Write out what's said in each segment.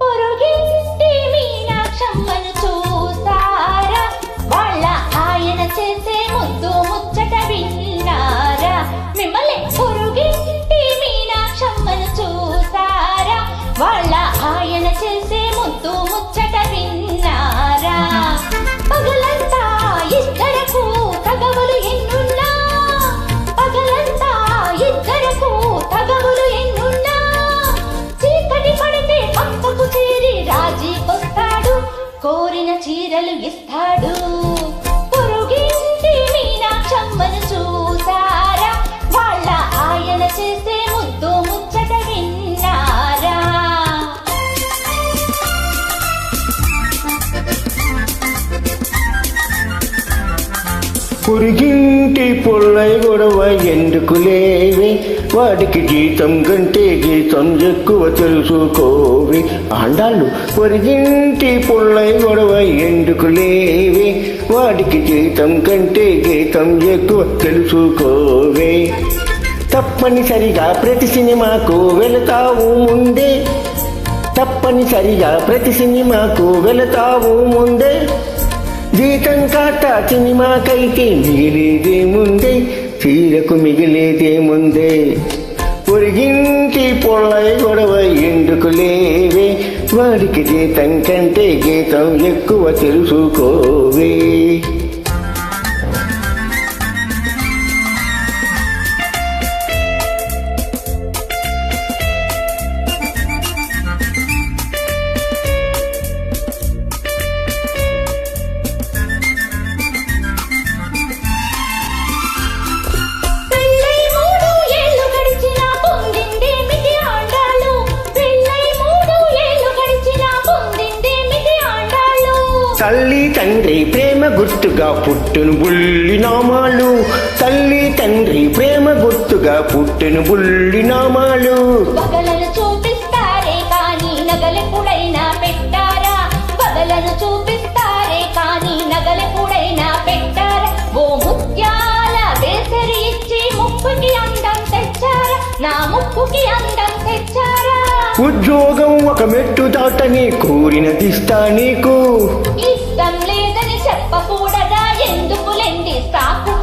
పొరుగింటి మీనాక్షమ్మను చూసారా, వాళ్ళ ఆయన చేసే ముద్దు ముచ్చట విన్నారా? మిమ్మల్ని పొరుగింటి మీనాక్షమ్మను చూసారా, వాళ్ళ ఆయన చేసే ముద్దు ముచ్చట విన్నారా? పగలంతా ఇద్దరకు తగవులు ఎన్నున్నా, పగలంతా ఇద్దరకు తగవులు ఎన్నున్నా, చీకటి పడితే పక్కకు చేరి రాజీకొస్తాడు, కోరిన చీరలు ఇస్తాడు. పొరుగింటి మీనాక్షమ్మను చూసారా, వాళ్ళ ఆయన చేసే ముద్దు ముచ్చట విన్నారా? పొరిగింటి పొల్లై గొడవ ఎందుకు లేవి, వాడికి జీతం కంటే గీతం ఎక్కువ తెలుసుకోవి. ఆండాళ్ళు పొరిగింటి పొల్లై గొడవ ఎందుకు లేవి, వాడికి జీతం కంటే గీతం ఎక్కువ తెలుసుకోవే. తప్పనిసరిగా ప్రతి సినిమాకు వెళతావు ముందే, తప్పనిసరిగా ప్రతి సినిమాకు వెళతావు ముందే. జీతం కాట సినిమాకైతే మిగిలేదే ముందే, చీరకు మిగిలేదే ముందే. పొరిగింటి పొల్లై గొడవ ఎందుకు లేవే, వాడికి జీతం కంటే గీతం ఎక్కువ తెలుసుకోవే. తల్లి తండ్రి ప్రేమ గుర్తుగా పుట్టును బుల్లి నామాలు, తల్లి తండ్రి ప్రేమ గుర్తుగా పుట్టును బుల్లి నామాలు. పగలను చూపిస్తారే కానీ నగలెప్పుడైనా పెట్టారా, పగలను చూపిస్తారే కానీ నగలెప్పుడైనా పెట్టారా? ఓ ముత్యాల వేసరి ఇచ్చి ముక్కుకి అందం తెచ్చారా, నా ముక్కుకి అందం తెచ్చారా? ఉద్యోగం ఒక మెట్టు దాటని కోరినదిస్తా నీకు, ఇష్టం లేదని చెప్పకూడదా ఎందుకులెండి సాకు?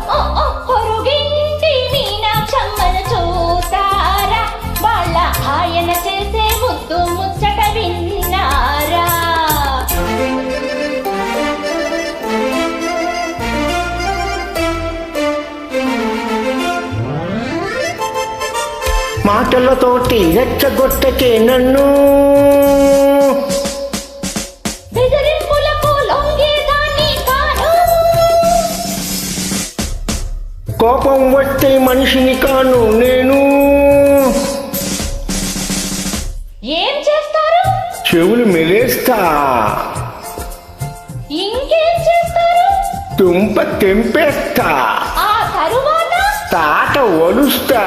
పొరుగింటి మీనాక్షమ్మను చూసారా, వాళ్ళ ఆయన చేసే ముద్దు ముచ్చట విన్నారా? మాటలతోటి రెచ్చగొట్టకే నన్ను, బెదిరింపులకు లొంగేదాన్ని కాను, కోపం వస్తే మనిషిని కాను నేను. ఏం చేస్తారు? చెవులు మెలేస్తా. ఇంకేం చేస్తారు? తుంప తెంపేస్తా. ఆ తరువాత తాట ఒలుస్తా.